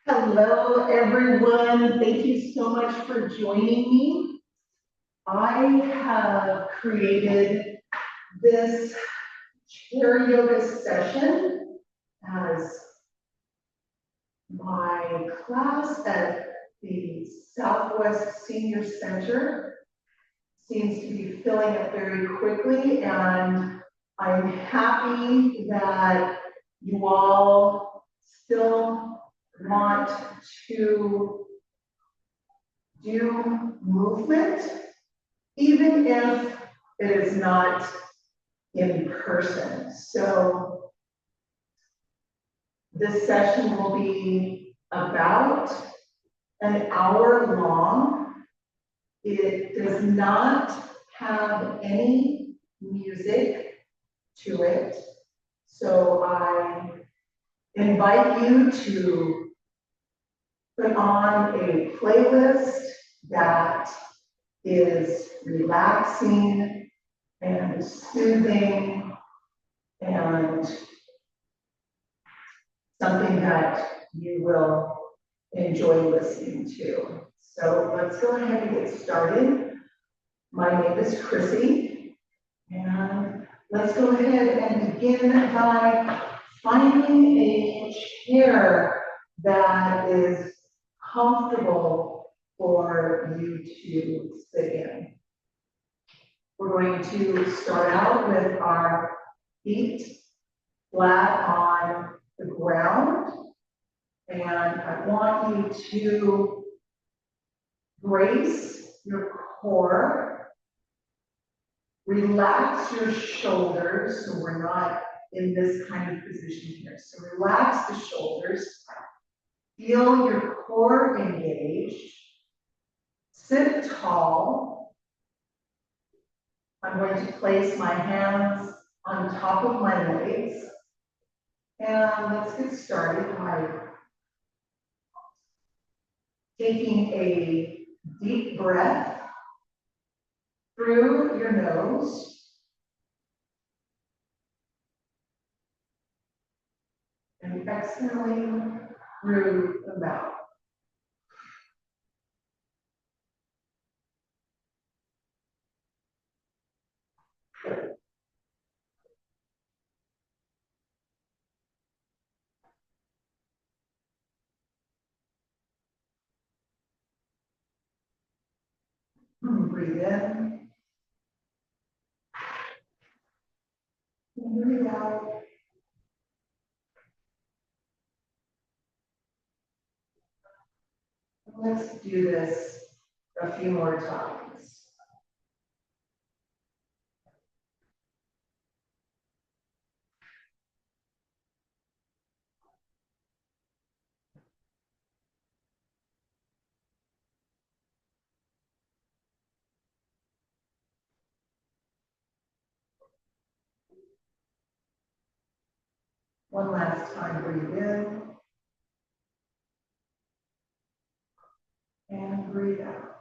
Hello, everyone. Thank you so much for joining me. I have created this chair yoga session as my class at the Southwest Senior Center seems to be filling up very quickly, and I'm happy that you all still want to do movement, even if it is not in person. So this session will be about an hour long. It does not have any music to it. So I invite you to put on a playlist that is relaxing and soothing and something that you will enjoy listening to. So let's go ahead and get started. My name is Chrissy, and let's go ahead and begin by finding a chair that is comfortable for you to sit in. We're going to start out with our feet flat on the ground, and I want you to brace your core, relax your shoulders, so we're not in this kind of position here. So relax the shoulders, feel your core engaged, sit tall. I'm going to place my hands on top of my legs, and let's get started by taking a deep breath through your nose and exhaling through the mouth. Breathe in and breathe out. Let's do this a few more times. One last time, breathe in and breathe out.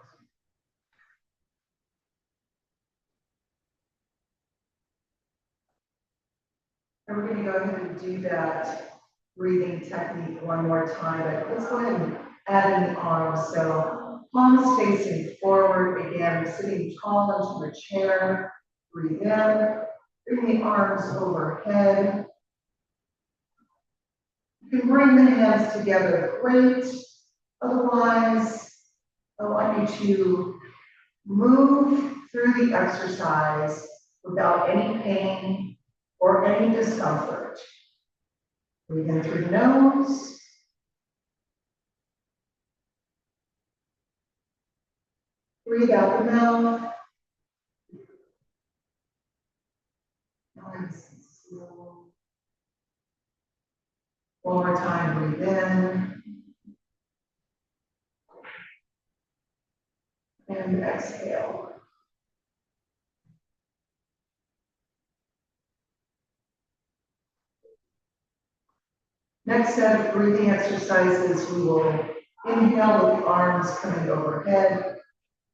And we're going to go ahead and do that breathing technique one more time. But let's go ahead and add in the arms. So palms facing forward, again, sitting tall into a chair. Breathe in, bring the arms overhead. You can bring the hands together, great. Otherwise, I want you to move through the exercise without any pain or any discomfort. Breathe in through the nose. Breathe out the mouth. Nice and slow. One more time, breathe in. And exhale. Next set of breathing exercises, we will inhale with the arms coming overhead,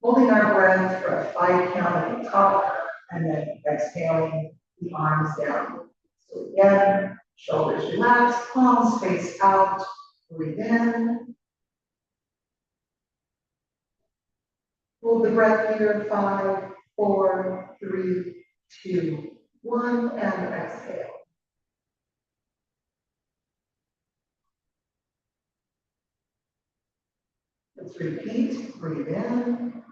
holding our breath for a 5 count at the top, and then exhaling the arms down. So again, shoulders relaxed, palms face out, breathe in. Hold the breath here, 5, 4, 3, 2, 1, and exhale. Let's repeat, breathe in.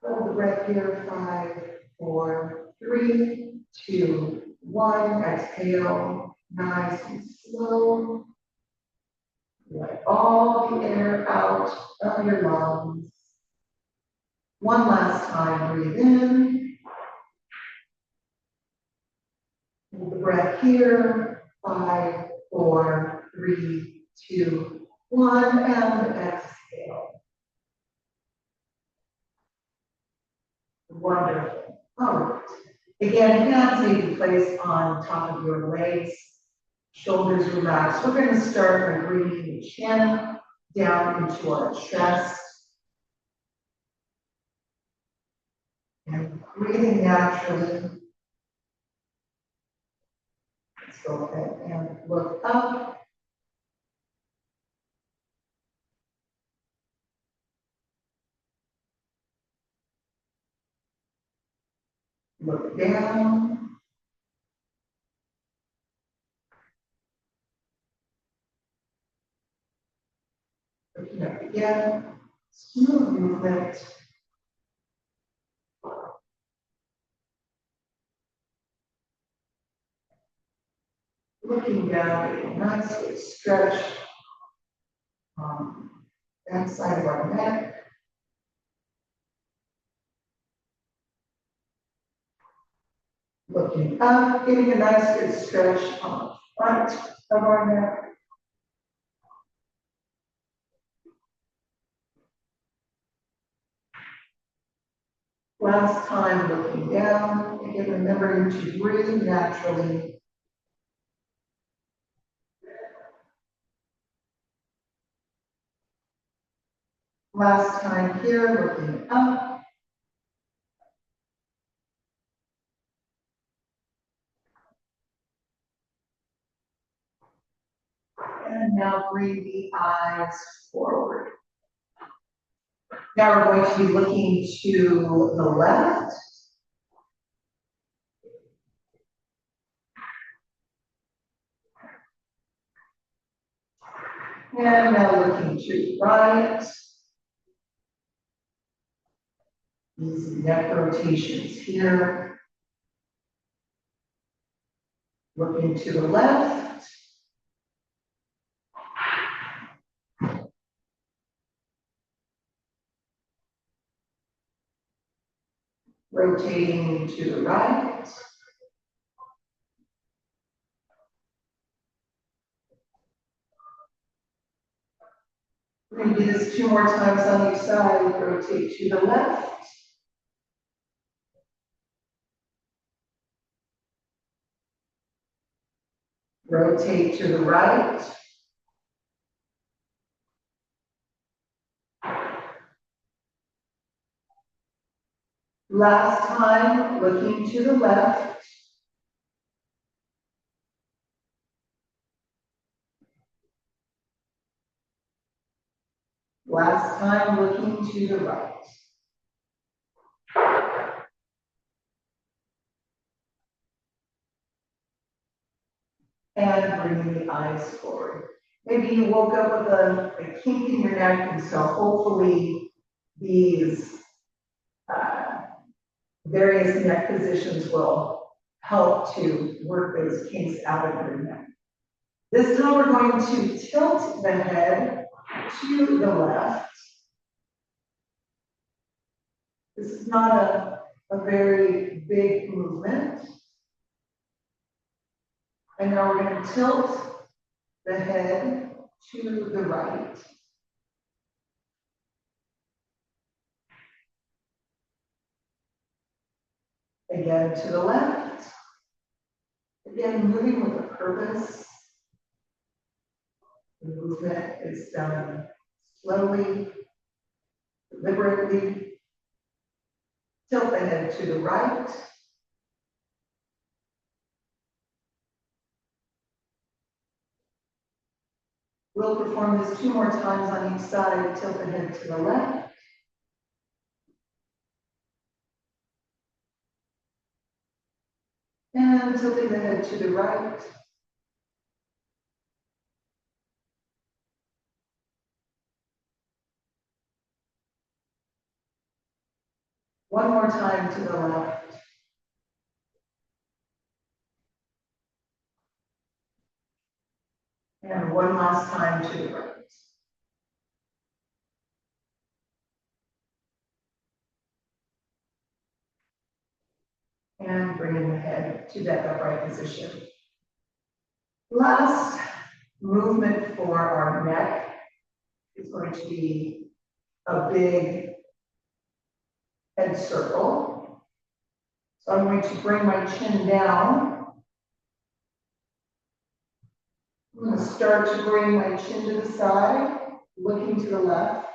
Hold the breath here, 5, 4, 3, 2, 1, exhale, nice and slow. Let all the air out of your lungs. One last time, breathe in. Hold the breath here, 5, 4, 3, 2, 1, and exhale. Wonderful. All right. Again, hands may be placed on top of your legs, shoulders relaxed. We're going to start by bringing the chin down into our chest. And breathing naturally. Let's go ahead and look up. Look down. Looking up again. Smooth movement. Looking down, a nice good stretch on the back side of our neck. Looking up, getting a nice good stretch on the front of our neck. Last time, looking down, again remembering to breathe naturally. Last time here, looking up. And now bring the eyes forward. Now we're going to be looking to the left. And now looking to the right. Easy neck rotations here. Looking to the left. Rotating to the right. We're going to do this 2 more times on each side. Rotate to the left. Rotate to the right. Last time, looking to the left. Last time, looking to the right. And bringing the eyes forward. Maybe you woke up with a kink in your neck, and so hopefully these various neck positions will help to work those kinks out of your neck. This time we're going to tilt the head to the left. This is not a very big movement. And now we're going to tilt the head to the right. Again to the left. Again, moving with a purpose. The movement is done slowly, deliberately. Tilt the head to the right. We'll perform this 2 more times on each side. Tilt the head to the left. And tilting the head to the right. One more time to the left. And one last time to the right. And bringing the head to that upright position. Last movement for our neck is going to be a big head circle. So I'm going to bring my chin down. I'm going to start to bring my chin to the side, looking to the left.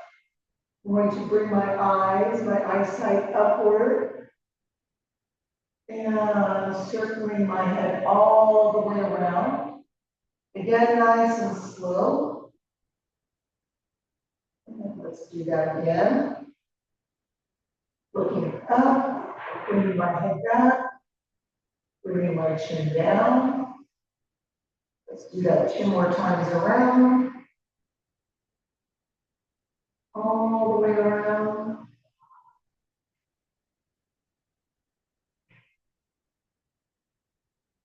I'm going to bring my eyesight upward, and circling my head all the way around. Again, nice and slow. And let's do that again. Looking up, bringing my head back, bringing my chin down. Let's do that 2 more times around. All the way around.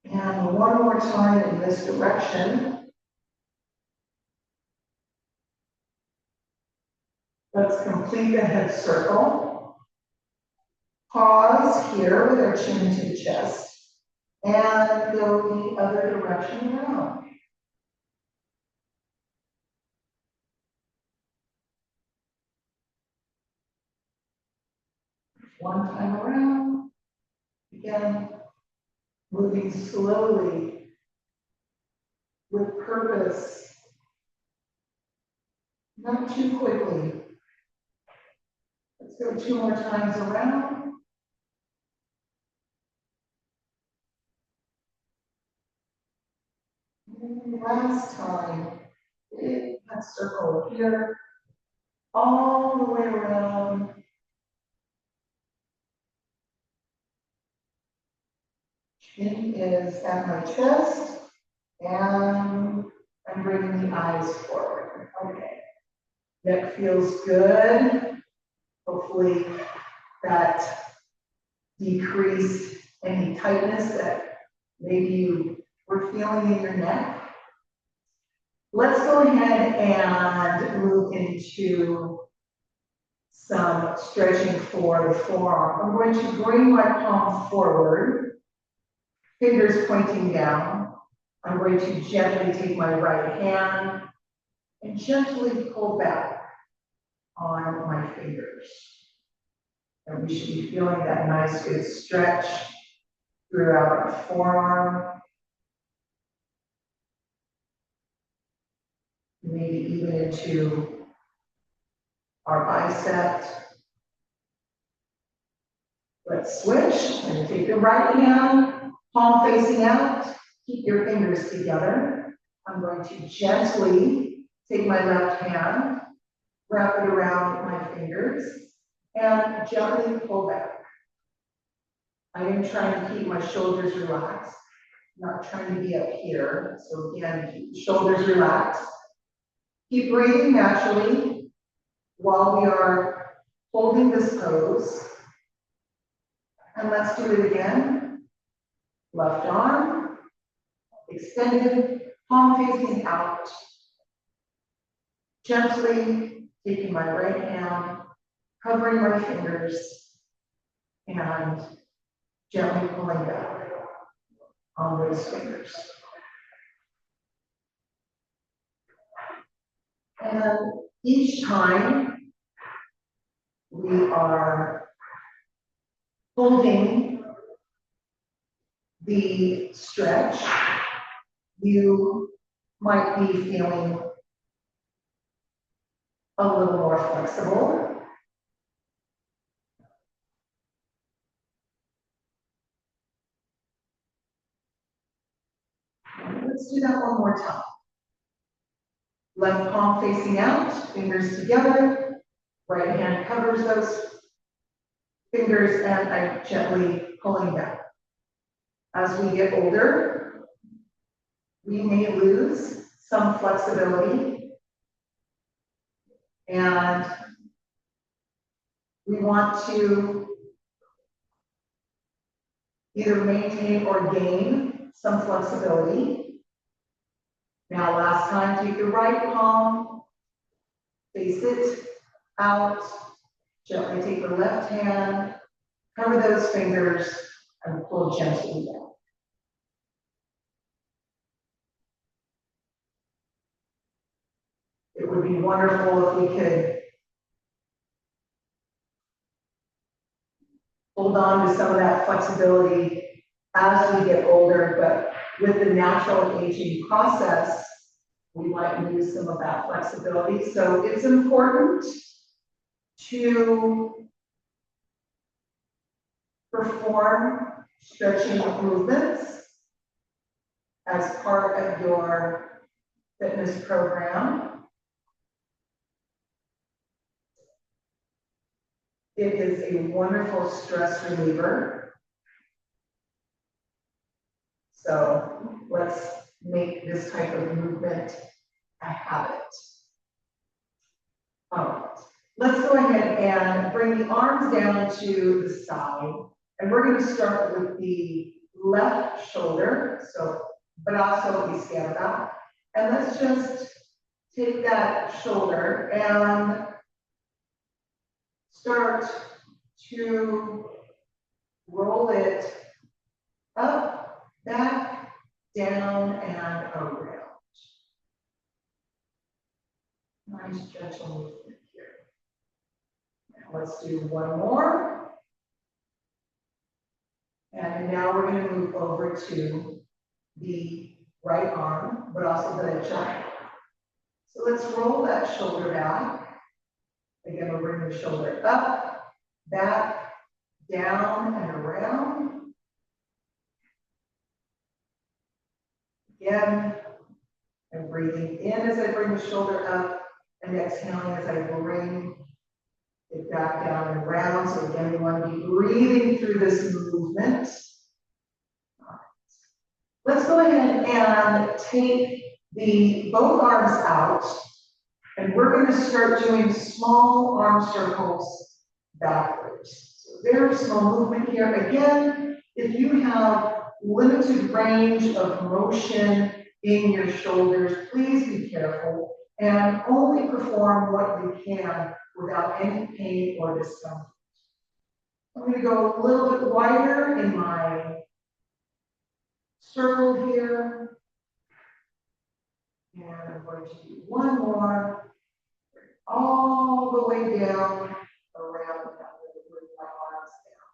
And one more time in this direction. Let's complete the head circle. Pause here with our chin to the chest. And go the other direction around. One time around. Again, moving slowly with purpose. Not too quickly. Let's go 2 more times around. And last time, big head circle here, all the way around. Chin is at my chest, and I'm bringing the eyes forward. Okay. Neck feels good. Hopefully that decreased any tightness that maybe you were feeling in your neck. Let's go ahead and move into some stretching for the forearm. I'm going to bring my palm forward, fingers pointing down. I'm going to gently take my right hand and gently pull back on my fingers. And we should be feeling that nice good stretch throughout our forearm. Maybe even into our bicep. Let's switch and take the right hand, palm facing out. Keep your fingers together. I'm going to gently take my left hand, wrap it around my fingers, and gently pull back. I am trying to keep my shoulders relaxed, not trying to be up here. So again, keep the shoulders relaxed. Keep breathing naturally while we are holding this pose. And let's do it again. Left arm, extended, palm facing out. Gently taking my right hand, covering my fingers, and gently pulling back on those fingers. And each time we are holding the stretch, you might be feeling a little more flexible. Let's do that one more time. Left palm facing out, fingers together. Right hand covers those fingers and I'm gently pulling back. As we get older, we may lose some flexibility and we want to either maintain or gain some flexibility. Now, last time, take your right palm, face it out, gently take your left hand, cover those fingers, and pull gently down. It would be wonderful if we could hold on to some of that flexibility as we get older, but with the natural aging process, we might lose some of that flexibility. So it's important to perform stretching movements as part of your fitness program. It is a wonderful stress reliever. So let's make this type of movement a habit. All right, let's go ahead and bring the arms down to the side. And we're going to start with the left shoulder, so brazo izquierda. And let's just take that shoulder and start to roll it up, back, down, and around. Nice gentle movement here. Now let's do one more. And now we're going to move over to the right arm, but also derecha. So let's roll that shoulder back. Again, we'll bring the shoulder up, back, down, and around. Again, I'm breathing in as I bring the shoulder up and exhaling as I bring it back down and around. So again, we want to be breathing through this movement. Let's go ahead and take both arms out, and we're going to start doing small arm circles backwards. So very small movement here. Again, if you have limited range of motion in your shoulders, please be careful and only perform what you can without any pain or discomfort. I'm going to go a little bit wider in my circle here. And I'm going to do one more, all the way down, around, and bring my arms down.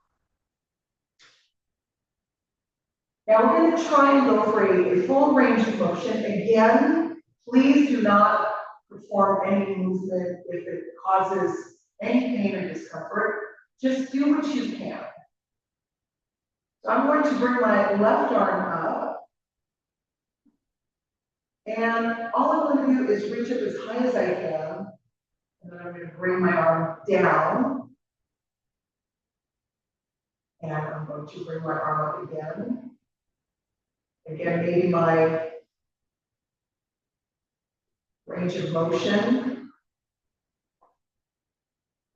Now we're going to try and go for a full range of motion. Again, please do not perform any movement if it causes any pain or discomfort. Just do what you can. So I'm going to bring my left arm up. And all I'm going to do is reach up as high as I can. And then I'm going to bring my arm down. And I'm going to bring my arm up again. Again, maybe my range of motion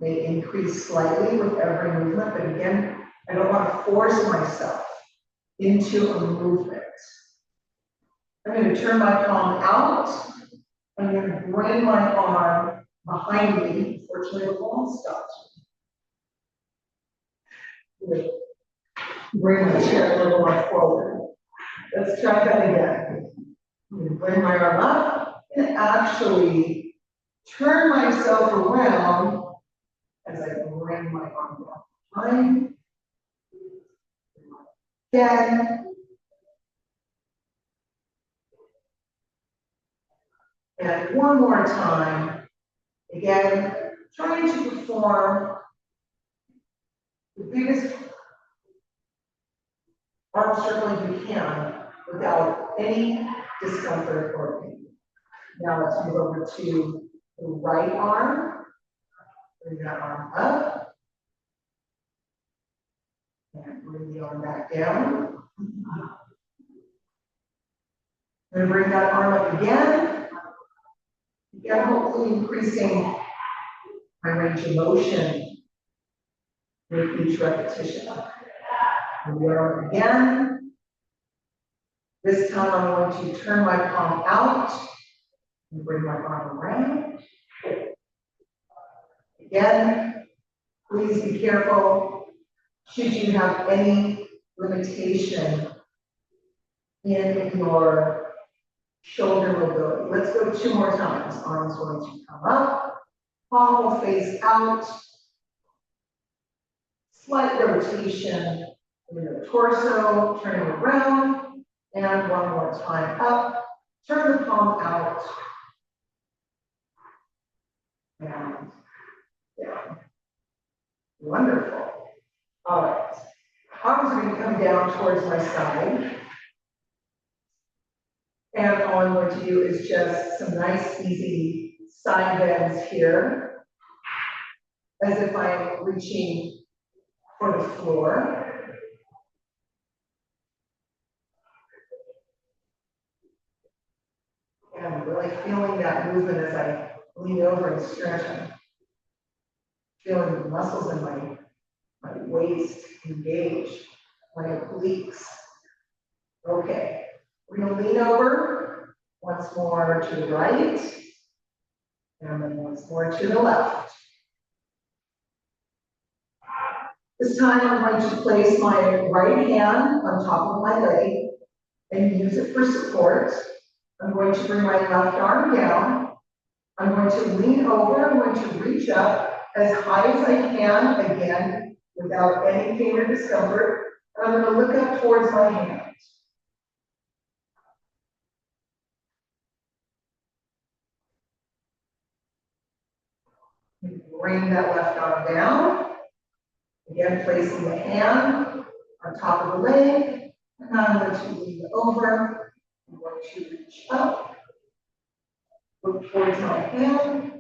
may increase slightly with every movement, but again, I don't want to force myself into a movement. I'm going to turn my palm out. I'm going to bring my arm behind me. Unfortunately, the ball stops. Bring my chair a little more forward. Let's try that again. I'm going to bring my arm up and actually turn myself around as I bring my arm down behind. Again. And one more time. Again, trying to perform the biggest arm circling you can without any discomfort or pain. Now let's move over to the right arm. Bring that arm up. And bring the arm back down. And bring that arm up again. Again, hopefully increasing my range of motion with each repetition. And the arm up again. This time I'm going to turn my palm out and bring my arm around. Again, please be careful. Should you have any limitation in your shoulder mobility. Let's go 2 more times. Arms going to come up, palm will face out. Slight rotation in the torso, turning around, and 1 more time up. Turn the palm out and down. Wonderful. All right. Arms are going to come down towards my side. And all I'm going to do is just some nice, easy side bends here, as if I'm reaching for the floor. And I'm really feeling that movement as I lean over and stretch. I'm feeling the muscles in my waist engage, my obliques. Okay, we're going to lean over once more to the right, and then once more to the left. This time I'm going to place my right hand on top of my leg and use it for support. I'm going to bring my left arm down. I'm going to lean over, I'm going to reach up as high as I can, again, without any pain or discomfort. And I'm going to look up towards my hand. Bring that left arm down. Again, placing the hand on top of the leg. And now I'm going to lean over. I'm going to reach up. Look towards my hand.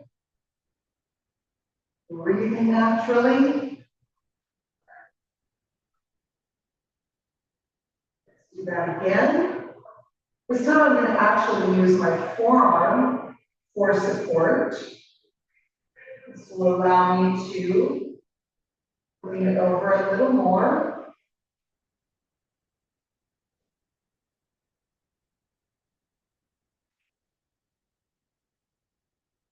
Breathing naturally. Let's do that again. This time I'm going to actually use my forearm for support. This will allow me to lean it over a little more.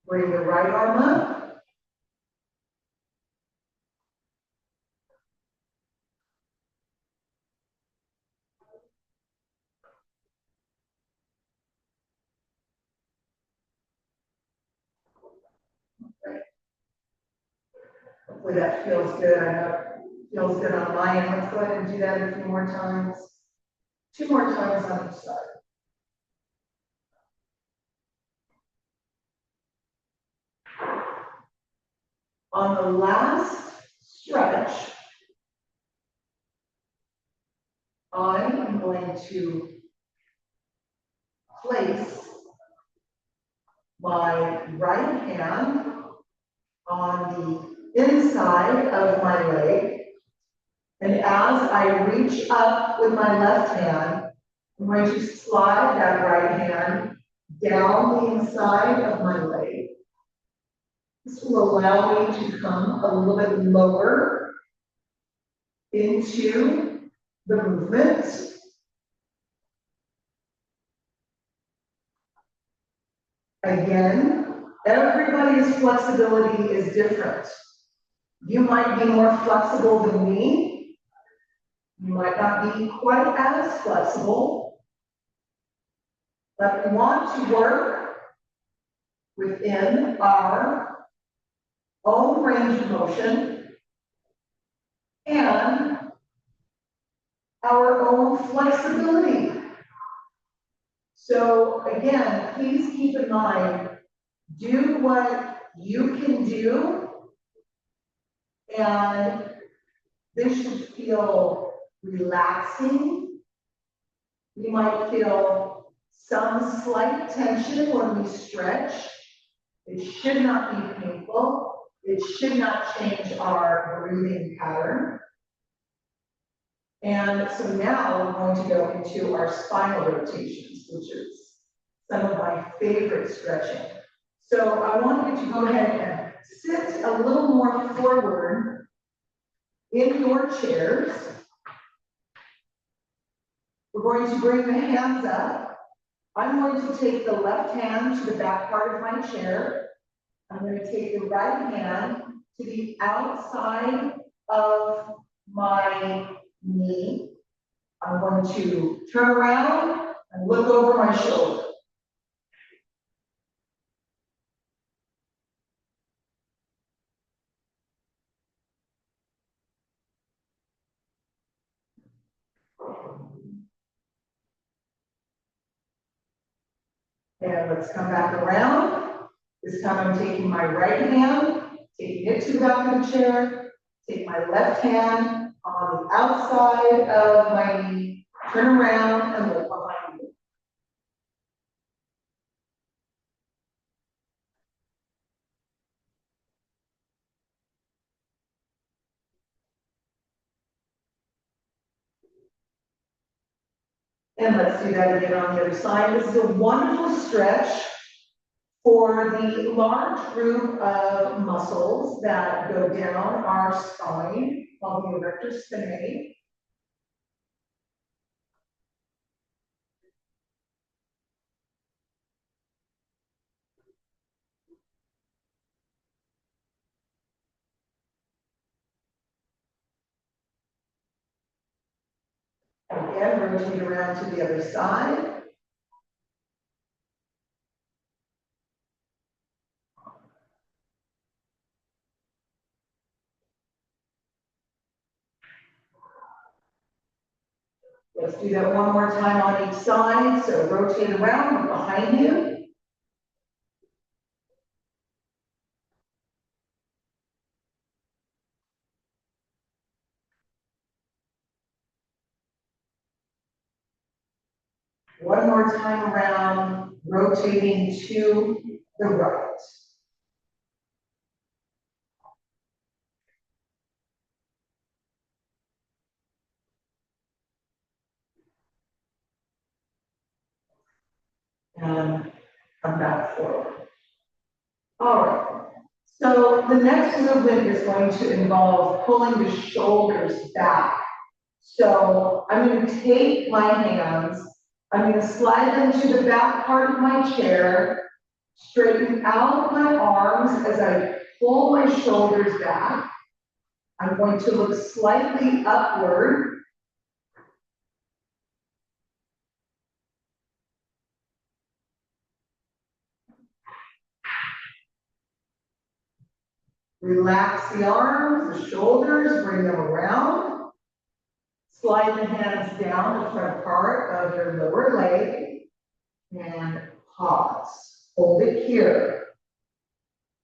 Bring the right arm up. Hopefully that feels good. I know it feels good on my end. Let's go ahead and do that a few more times. 2 more times on each side. On the last stretch, I'm going to place my right hand on the inside of my leg. And as I reach up with my left hand, I'm going to slide that right hand down the inside of my leg. This will allow me to come a little bit lower into the movement. Again, everybody's flexibility is different. You might be more flexible than me. You might not be quite as flexible, but we want to work within our own range of motion and our own flexibility. So again, please keep in mind, do what you can do, and this should feel relaxing. You might feel some slight tension when we stretch. It should not be painful. It should not change our breathing pattern. And so now we're going to go into our spinal rotations, which is some of my favorite stretching. So I want you to go ahead and sit a little more forward in your chairs. We're going to bring the hands up. I'm going to take the left hand to the back part of my chair. I'm going to take the right hand to the outside of my knee. I'm going to turn around and look over my shoulder. And let's come back around. This time I'm taking my right hand, taking it to the back of the chair, take my left hand on the outside of my knee, turn around and look behind me. And let's do that again on the other side. This is a wonderful stretch for the large group of muscles that go down our spine, called the erector spinae. Again, rotate around to the other side. Let's do that one more time on each side. So rotate around, look behind you. One more time around, rotating to the right. And come back forward. All right. So the next movement is going to involve pulling the shoulders back. So I'm going to take my hands, I'm going to slide them to the back part of my chair, straighten out my arms as I pull my shoulders back. I'm going to look slightly upward. Relax the arms, the shoulders, bring them around. Slide the hands down the front part of your lower leg and pause. Hold it here.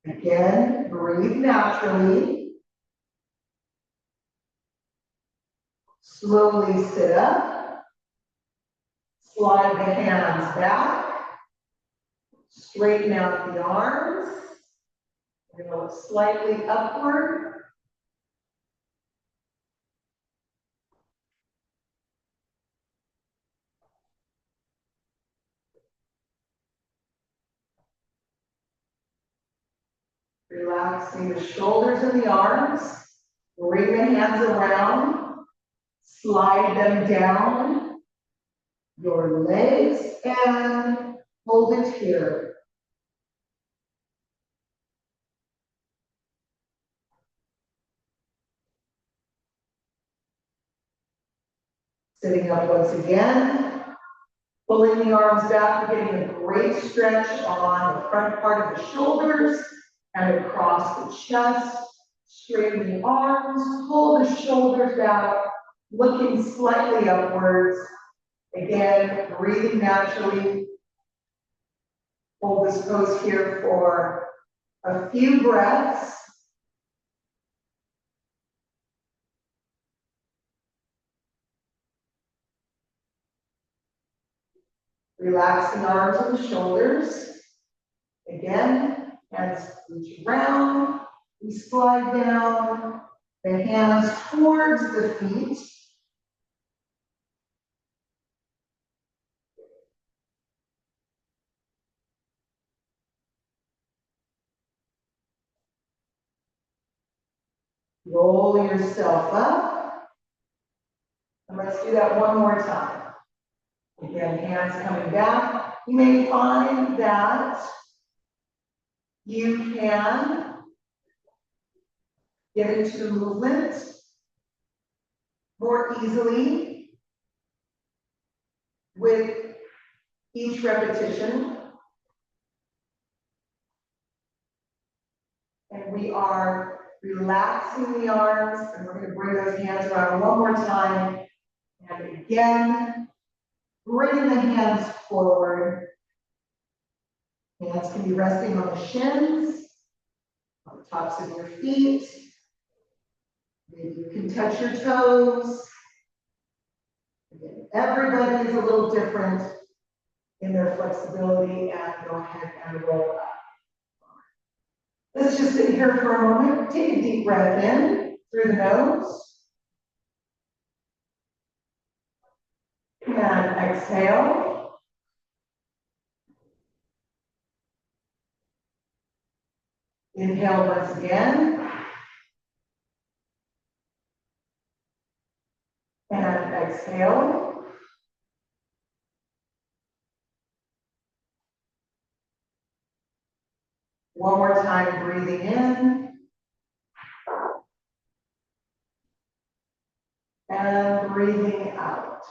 Again, breathe naturally. Slowly sit up. Slide the hands back. Straighten out the arms. We're going to look slightly upward. Relaxing the shoulders and the arms. Bring the hands around. Slide them down your legs and hold it here. Sitting up once again, pulling the arms back, we're getting a great stretch on the front part of the shoulders and across the chest. Straighten the arms, pull the shoulders back, looking slightly upwards. Again, breathing naturally. Hold this pose here for a few breaths. Relax the arms and the shoulders. Again, hands reach around. We slide down. The hands towards the feet. Roll yourself up. And let's do that one more time. Again, hands coming back. You may find that you can get into the movement more easily with each repetition. And we are relaxing the arms, and we're going to bring those hands around one more time. And again, bring the hands forward. Hands can be resting on the shins, on the tops of your feet. Maybe you can touch your toes. Again, everybody is a little different in their flexibility, and go ahead and roll up. Let's just sit here for a moment. Take a deep breath in through the nose. And exhale. Inhale once again. And exhale. One more time, breathing in. And breathing out.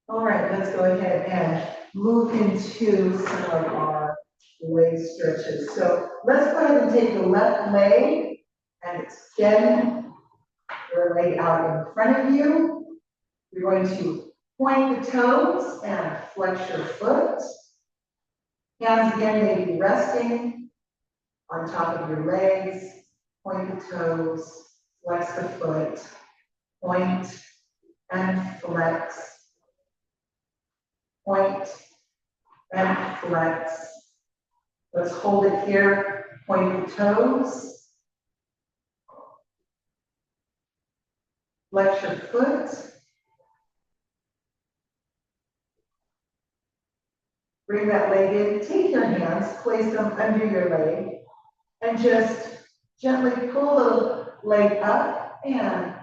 All right, let's go ahead and move into some of our leg stretches. So let's go ahead and take the left leg and extend your leg out in front of you. You're going to point the toes and flex your foot. Hands again may be resting on top of your legs. Point the toes, flex the foot, point and flex. Point and flex. Let's hold it here. Point the toes. Flex your foot. Bring that leg in. Take your hands, place them under your leg, and just gently pull the leg up and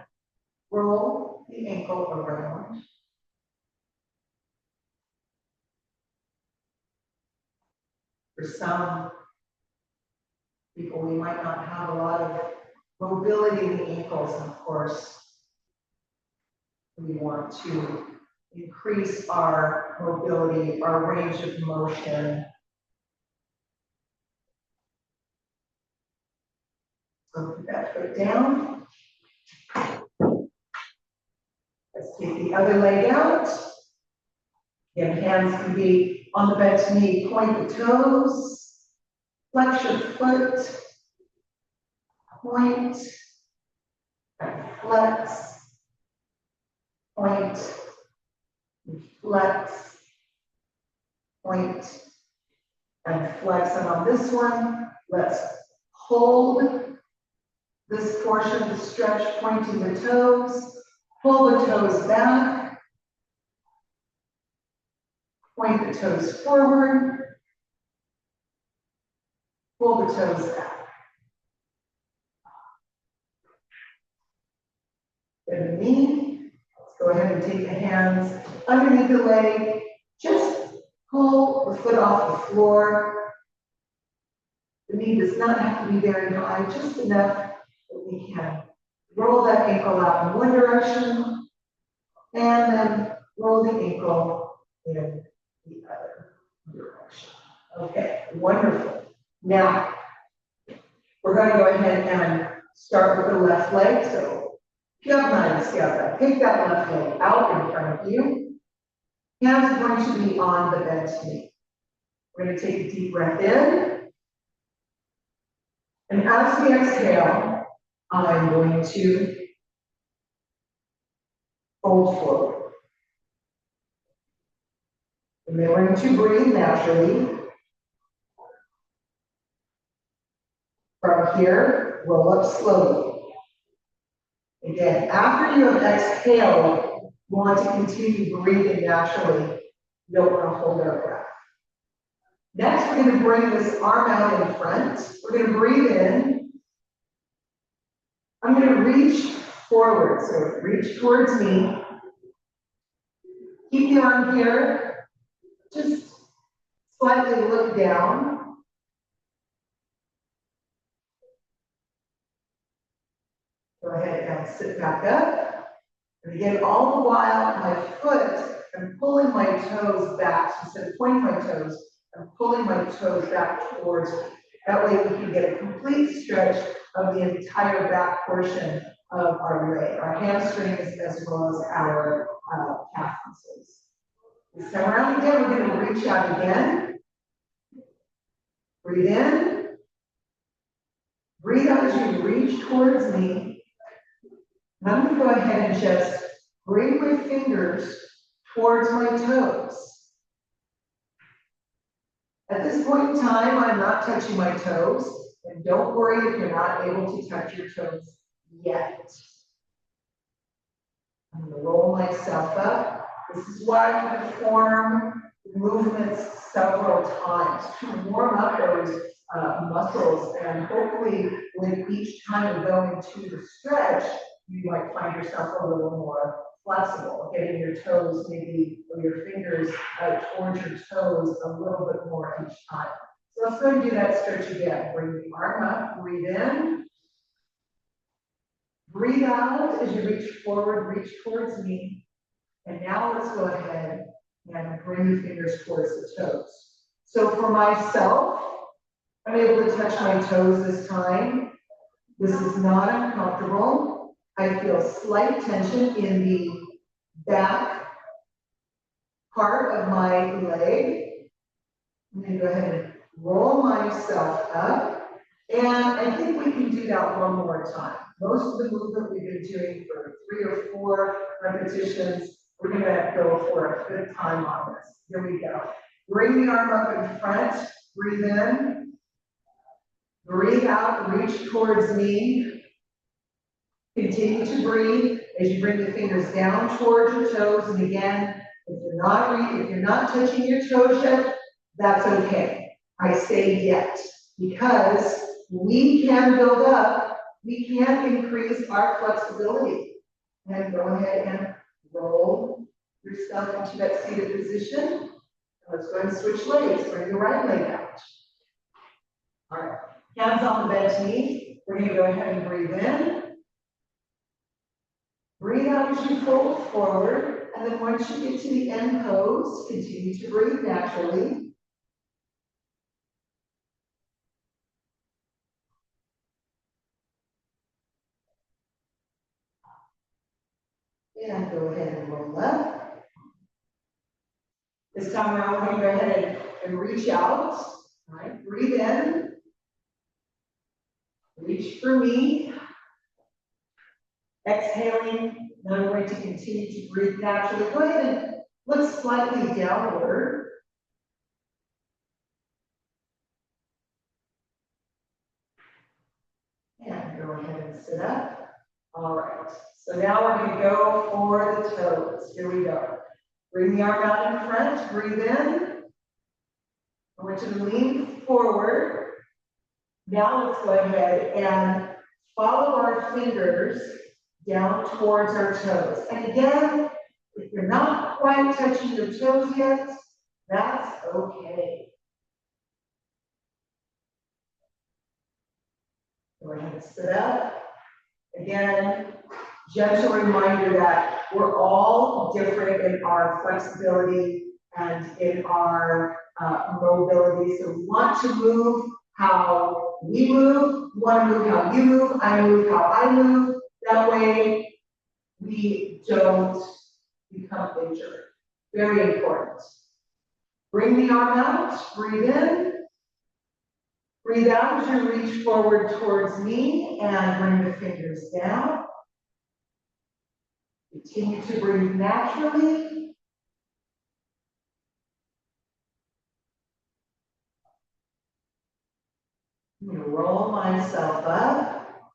roll the ankle around. For some people, we might not have a lot of mobility in the ankles, and of course, we want to increase our mobility, our range of motion. So put that foot down. Let's take the other leg out. Again, hands can be on the bent knee. Point the toes. Flex your foot. Point and flex. Point, flex, point, and flex. And on this one, let's hold this portion of the stretch, pointing the toes, pull the toes back, point the toes forward, pull the toes back. Bend the knee. Go ahead and take the hands underneath the leg. Just pull the foot off the floor. The knee does not have to be very high, just enough that we can roll that ankle out in one direction and then roll the ankle in the other direction. Okay, wonderful. Now, we're going to go ahead and start with the left leg. So, take that left leg out in front of you. Hands are going to be on the bent knee. We're going to take a deep breath in. And as we exhale, I'm going to fold forward. Remembering to breathe naturally. From here, roll up slowly. Again, after you have exhaled, you want to continue breathing naturally. You don't want to hold our breath. Next, we're going to bring this arm out in front. We're going to breathe in. I'm going to reach forward, so reach towards me. Keep the arm here. Just slightly look down. Go ahead and sit back up. And again, all the while, my foot, I'm pulling my toes back. So instead of pointing my toes, I'm pulling my toes back towards me. That way we can get a complete stretch of the entire back portion of our leg, our hamstrings, as well as our calf muscles. This time around again, we're going to reach out again. Breathe in. Breathe out as you reach towards me. And I'm going to go ahead and just bring my fingers towards my toes. At this point in time, I'm not touching my toes, and don't worry if you're not able to touch your toes yet. I'm going to roll myself up. This is why I perform movements several times to warm up those muscles, and hopefully with each time you go into the stretch, you might find yourself a little more flexible, getting your toes maybe, or your fingers towards your toes a little bit more each time. So let's go and do that stretch again. Bring the arm up, breathe in. Breathe out as you reach forward, reach towards me. And now let's go ahead and bring your fingers towards the toes. So for myself, I'm able to touch my toes this time. This is not uncomfortable. I feel slight tension in the back part of my leg. I'm going to go ahead and roll myself up. And I think we can do that one more time. Most of the movement we've been doing for 3 or 4 repetitions, we're going to go for a 5th time on this. Here we go. Bring the arm up in front. Breathe in. Breathe out. Reach towards me. Continue to breathe as you bring the fingers down towards your toes. And again, if you're not touching your toes yet, that's okay. I say yet, because we can build up, we can increase our flexibility. And go ahead and roll yourself into that seated position. Let's go ahead and switch legs. Bring the right leg out. All right, hands on the bent knee. We're going to go ahead and breathe in. Breathe out as you fold forward, and then once you get to the end pose, continue to breathe naturally. And go ahead and roll up. This time around, we're going to go ahead and reach out. All right, breathe in. Reach for me. Exhaling, now we're going to continue to breathe naturally. Go ahead and look slightly downward. And go ahead and sit up. All right, so now we're going to go for the toes. Here we go. Bring the arm out in front, breathe in. I want you to lean forward. Now let's go ahead and follow our fingers down towards our toes. And again, if you're not quite touching your toes yet, that's okay. Go ahead and sit up. Again, gentle reminder that we're all different in our flexibility and in our mobility. So we want to move how we move, you want to move how you move, I move how I move. That way, we don't become injured. Very important. Bring the arm out, breathe in. Breathe out as you reach forward towards me and bring the fingers down. Continue to breathe naturally. I'm going to roll myself up.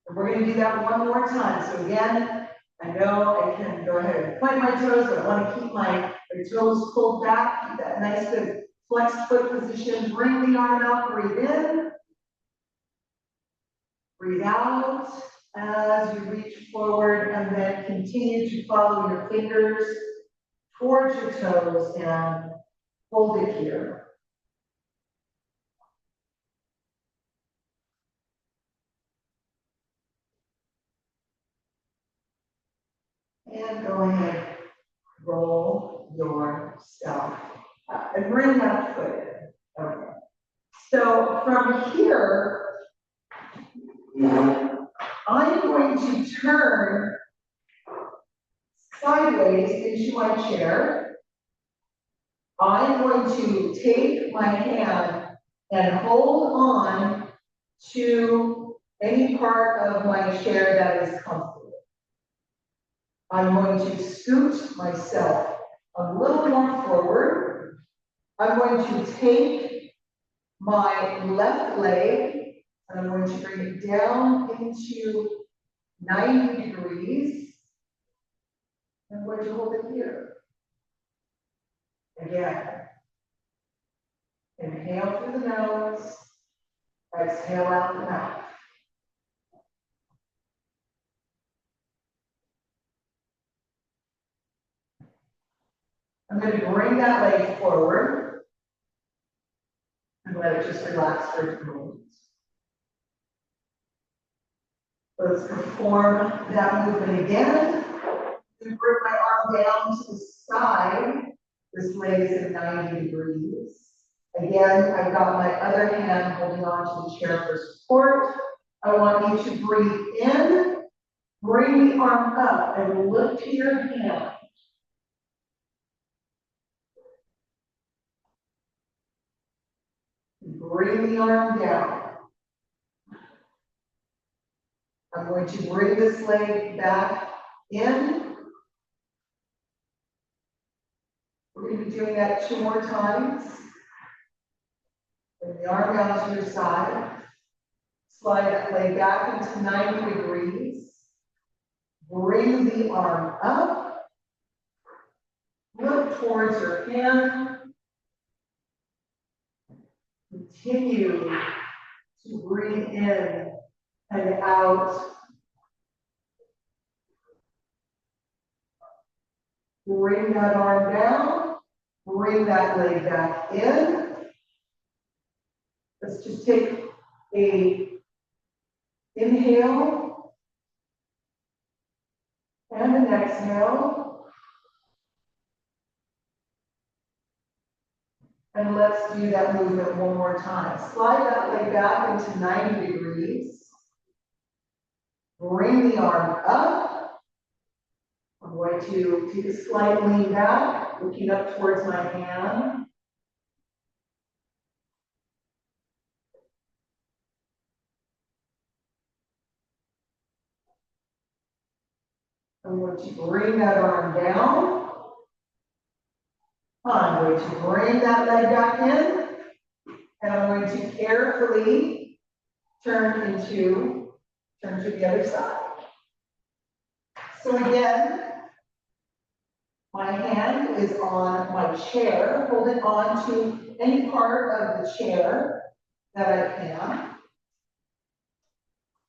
And we're going to do that one more time. So again, I know I can go ahead and point my toes, but I want to keep my toes pulled back, keep that nice good flexed foot position. Bring the arm out, breathe in. Breathe out as you reach forward, and then continue to follow your fingers towards your toes and hold it here. And go ahead, roll yourself up and bring that foot in. Okay. So from here, I'm going to turn sideways into my chair. I'm going to take my hand and hold on to any part of my chair that is comfortable. I'm going to scoot myself a little more forward. I'm going to take my left leg and I'm going to bring it down into 90 degrees. I'm going to hold it here. Again. Inhale through the nose, exhale out the mouth. I'm going to bring that leg forward and let it just relax for a few moments. Let's perform that movement again. Bring my arm down to the side. This leg is at 90 degrees. Again, I've got my other hand holding on to the chair for support. I want you to breathe in, bring the arm up and lift to your hand. Bring the arm down. I'm going to bring this leg back in. We're going to be doing that 2 more times. Bring the arm down to your side. Slide that leg back into 90 degrees. Bring the arm up. Look towards your hand. Continue to breathe in and out. Bring that arm down. Bring that leg back in. Let's just take a inhale and an exhale. And let's do that movement one more time. Slide that leg back into 90 degrees. Bring the arm up. I'm going to take a slight lean back, looking up towards my hand. I'm going to bring that arm down. I'm going to bring that leg back in. And I'm going to carefully turn to the other side. So again, my hand is on my chair, holding on to any part of the chair that I can.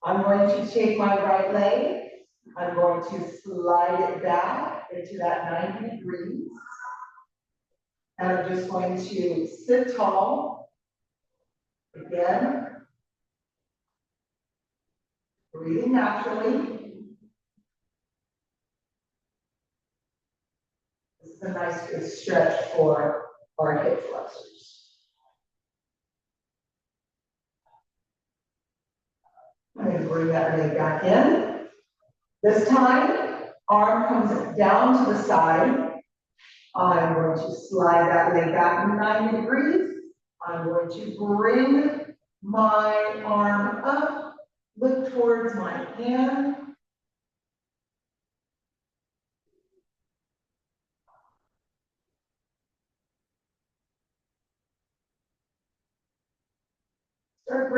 I'm going to take my right leg. I'm going to slide it back into that 90 degrees. And I'm just going to sit tall. Again. Breathing naturally. This is a nice good stretch for our hip flexors. I'm going to bring that leg back in. This time, arm comes down to the side. I'm going to slide that leg back 90 degrees. I'm going to bring my arm up, look towards my hand.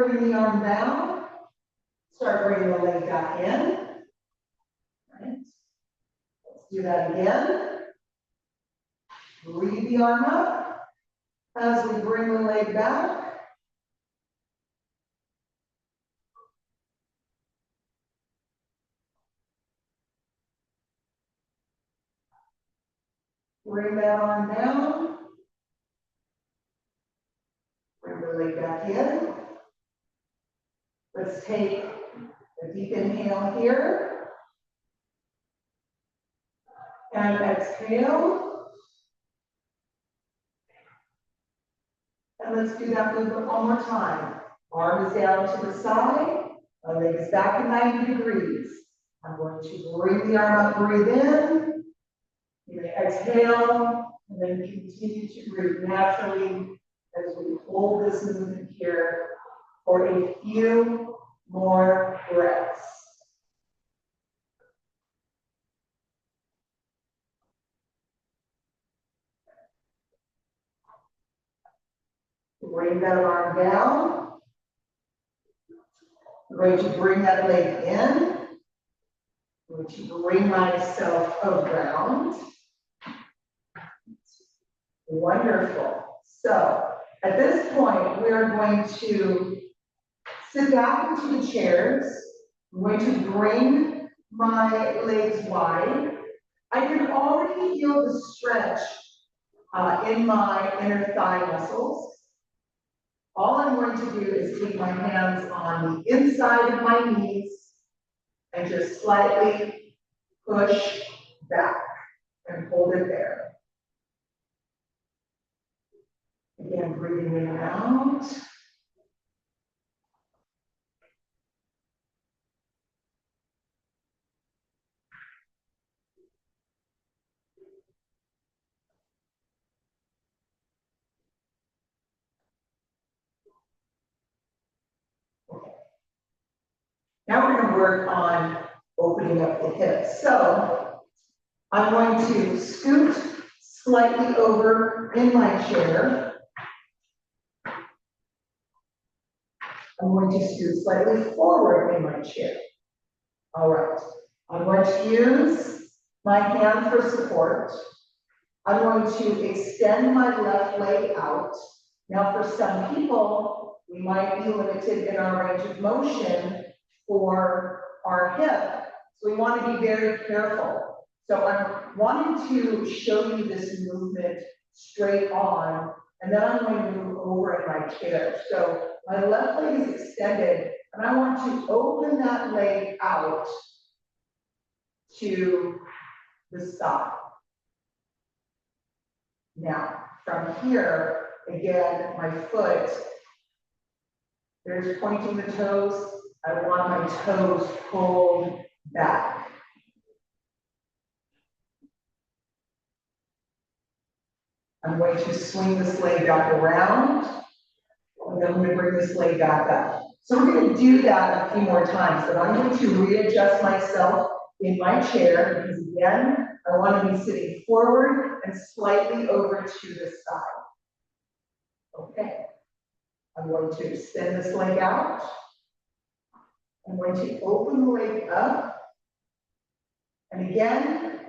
bring the arm down, start bringing the leg back in. Right. Let's do that again. Breathe the arm up as we bring the leg back. Bring that arm down. Bring the leg back in. Let's take a deep inhale here. And exhale. And let's do that movement one more time. Arm is down to the side. My leg is back at 90 degrees. I'm going to bring the arm up, breathe in. You may exhale, and then continue to breathe naturally as we hold this movement here for a few more breaths. Bring that arm down. I'm going to bring that leg in. I'm going to bring myself around. Wonderful. So at this point, we are going to sit back into the chairs. I'm going to bring my legs wide. I can already feel the stretch in my inner thigh muscles. All I'm going to do is take my hands on the inside of my knees and just slightly push back and hold it there. Again, breathing in and out. Okay. Now we're going to work on opening up the hips. So I'm going to scoot slightly over in my chair. I'm going to scoot slightly forward in my chair. All right. I'm going to use my hand for support. I'm going to extend my left leg out. Now, for some people, we might be limited in our range of motion for our hip. So we want to be very careful. So I'm wanting to show you this movement straight on, and then I'm going to move over in my chair. So my left leg is extended, and I want to open that leg out to the side. Now, from here, again, my foot, there's pointing the toes. I want my toes pulled back. I'm going to swing this leg back around, and then I'm going to bring this leg back up. So we're going to do that a few more times, but I'm going to readjust myself in my chair, because again, I want to be sitting forward and slightly over to the side. Okay. I'm going to extend this leg out. I'm going to open the leg up. And again,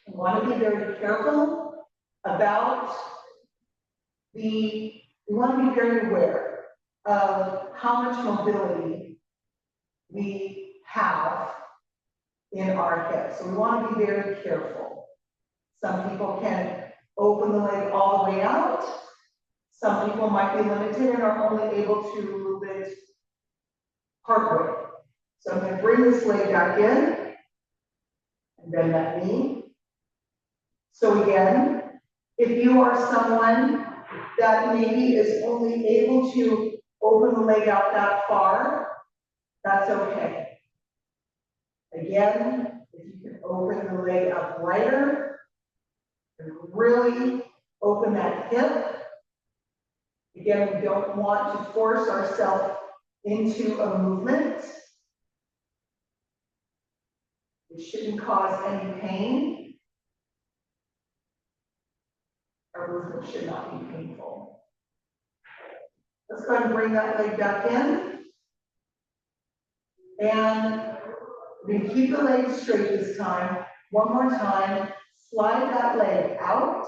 I want to be very careful about we want to be very aware of how much mobility we have in our hips. So we want to be very careful. Some people can open the leg all the way out. Some people might be limited and are only able to move it partway. So I'm going to bring this leg back in and bend that knee. So again, if you are someone that maybe is only able to open the leg out that far, that's okay. Again, if you can open the leg up wider and really open that hip. Again, we don't want to force ourselves into a movement. It shouldn't cause any pain. Our movement should not be painful. Let's go ahead and bring that leg back in. And we're gonna keep the leg straight this time. One more time. Slide that leg out.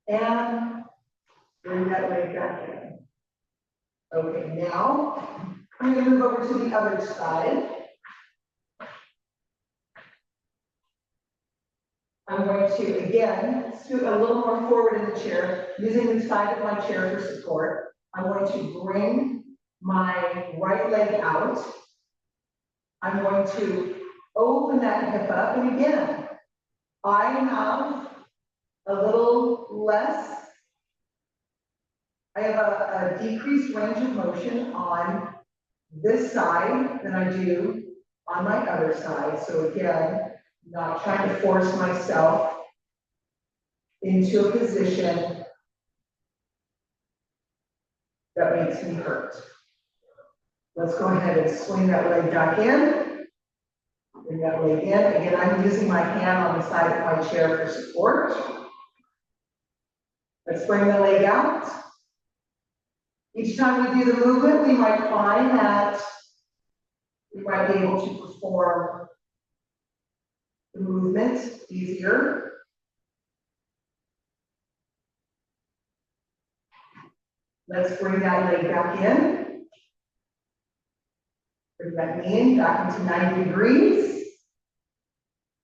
And bring that leg back in. Okay, now I'm going to move over to the other side. I'm going to, again, scoot a little more forward in the chair, using the side of my chair for support. I'm going to bring my right leg out. I'm going to open that hip up, and again, I have a little less, I have a decreased range of motion on this side than I do on my other side. So again, not trying to force myself into a position that makes me hurt. Let's go ahead and swing that leg back in. Bring that leg in. Again, I'm using my hand on the side of my chair for support. Let's bring the leg out. Each time we do the movement, we might find that we might be able to perform the movement easier. Let's bring that leg back in. Bring that knee in back into 90 degrees.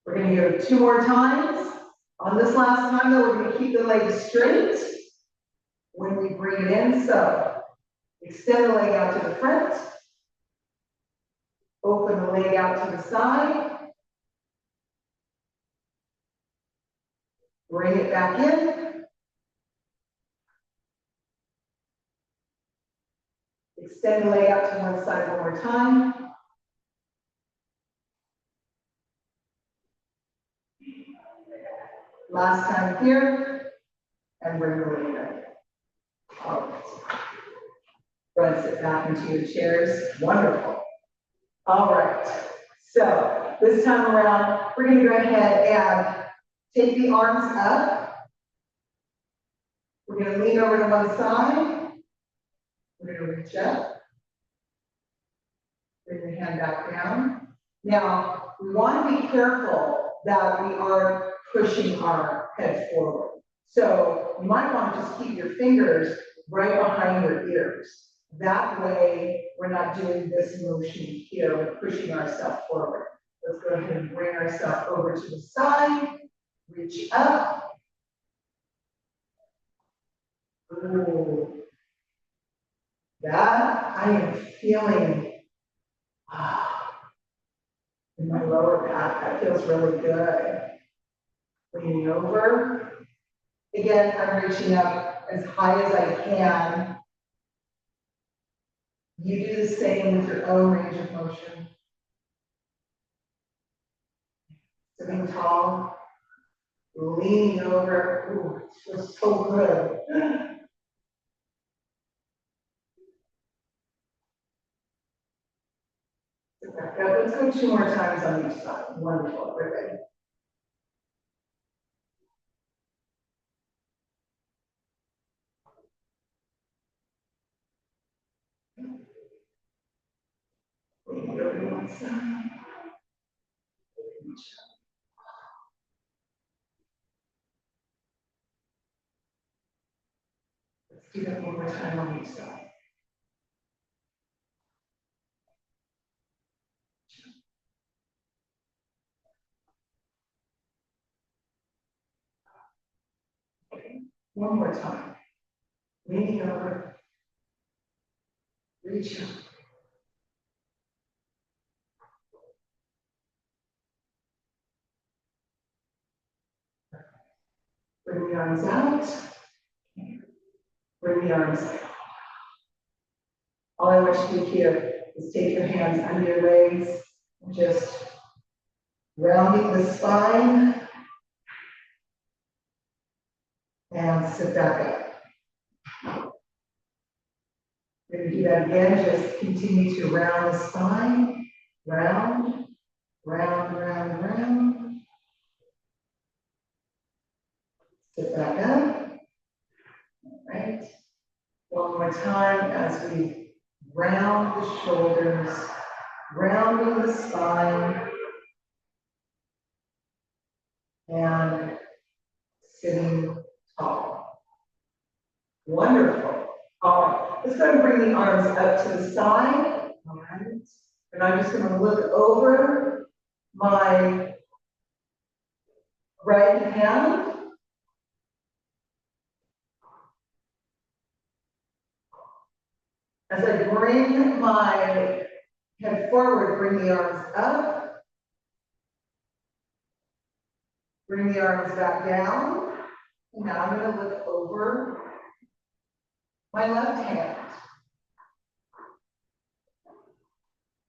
We're going to go 2 more times. On this last time, though, we're going to keep the leg straight when we bring it in. So extend the leg out to the front. Open the leg out to the side. Bring it back in. Extend the leg out to one side one more time. Last time here. And bring the leg in. All right. Go ahead and sit back into your chairs. Wonderful. All right. So this time around, we're going to go ahead and take the arms up. We're going to lean over to one side. We're going to reach up. Bring the hand back down. Now, we want to be careful that we are pushing our head forward. So you might want to just keep your fingers right behind your ears. That way, we're not doing this motion here, we're pushing ourselves forward. Let's go ahead and bring ourselves over to the side. Reach up. Ooh. That I am feeling in my lower back. That feels really good. Leaning over. Again, I'm reaching up as high as I can. You do the same with your own range of motion. Sitting tall. Leaning over. Ooh, it feels so good. Sit back up. Let's go 2 more times on each side. Wonderful. We're ready. Leaning over to one side. Let's do that one more time on each side. One more time. Leaning over. Reach up. Bring the arms out. Bring the arms out. All I want you to do here is take your hands under your legs and just rounding the spine and sit back up. We're going to do that again. Just continue to round the spine, round, Round, round, round. Sit back up. All right. One more time as we round the shoulders, rounding the spine, and sitting tall. Wonderful. All right. Let's go and bring the arms up to the side. All right. And I'm just going to look over my right hand. As I bring my head forward, bring the arms up. Bring the arms back down. And now I'm going to look over my left hand.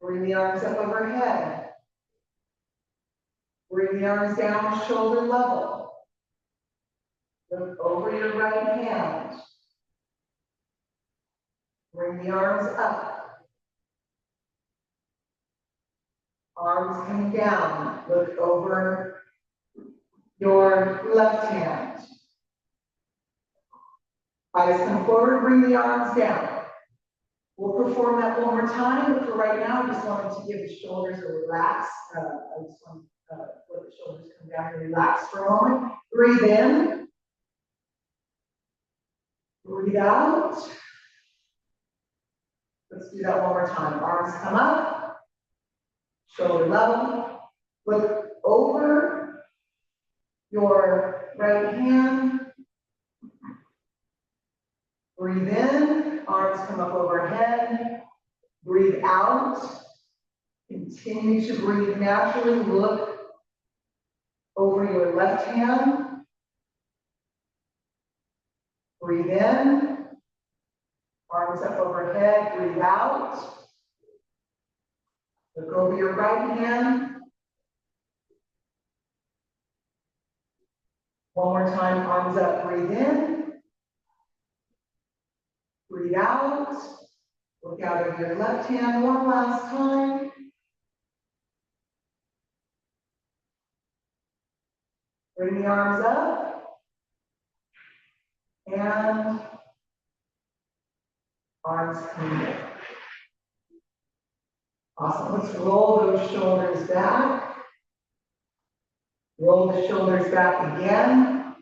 Bring the arms up overhead. Bring the arms down shoulder level. Look over your right hand. Bring the arms up. Arms coming down. Look over your left hand. Eyes come forward, bring the arms down. We'll perform that one more time, but for right now, I just wanted to give the shoulders a relax. I just want to let the shoulders come down and relax for a moment. Breathe in. Breathe out. Let's do that one more time. Arms come up, shoulder level. Look over your right hand. Breathe in, arms come up overhead. Breathe out. Continue to breathe naturally. Look over your left hand. Breathe in. Arms up overhead. Breathe out. Look over your right hand. One more time, arms up, breathe in. Breathe out. Look out over your left hand one last time. Bring the arms up. And arms come down. Awesome. Let's roll those shoulders back. Roll the shoulders back again.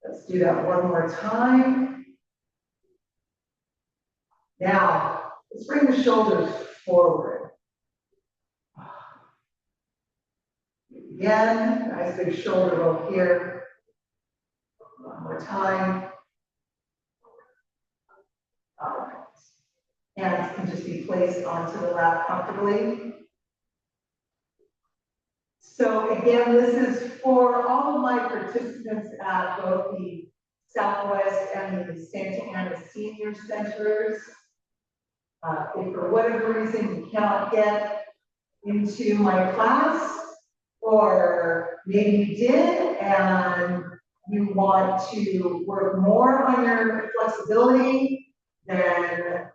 Let's do that one more time. Now, let's bring the shoulders forward. Again, nice big shoulder roll here. One more time. All right. Hands can just be placed onto the lap comfortably. So again, this is for all of my participants at both the Southwest and the Santa Ana Senior Centers. If for whatever reason you cannot get into my class, or maybe you did and you want to work more on your flexibility, then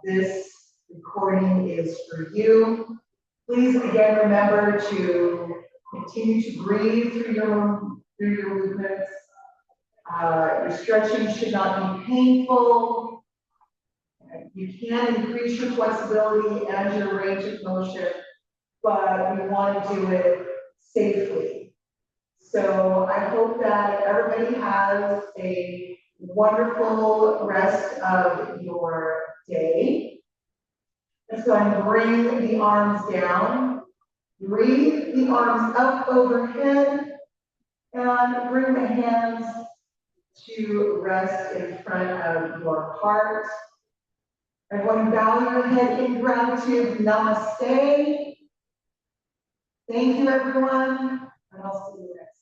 this recording is for you. Please again remember to continue to breathe through your movements. Your stretching should not be painful. You can increase your flexibility and your range of motion, but we want to do it safely. So I hope that everybody has a wonderful rest of your day. Let's go ahead and bring the arms down. Breathe the arms up overhead and bring the hands to rest in front of your heart. Everyone bow your head in gratitude. Namaste. Thank you, everyone, and I'll see you next time.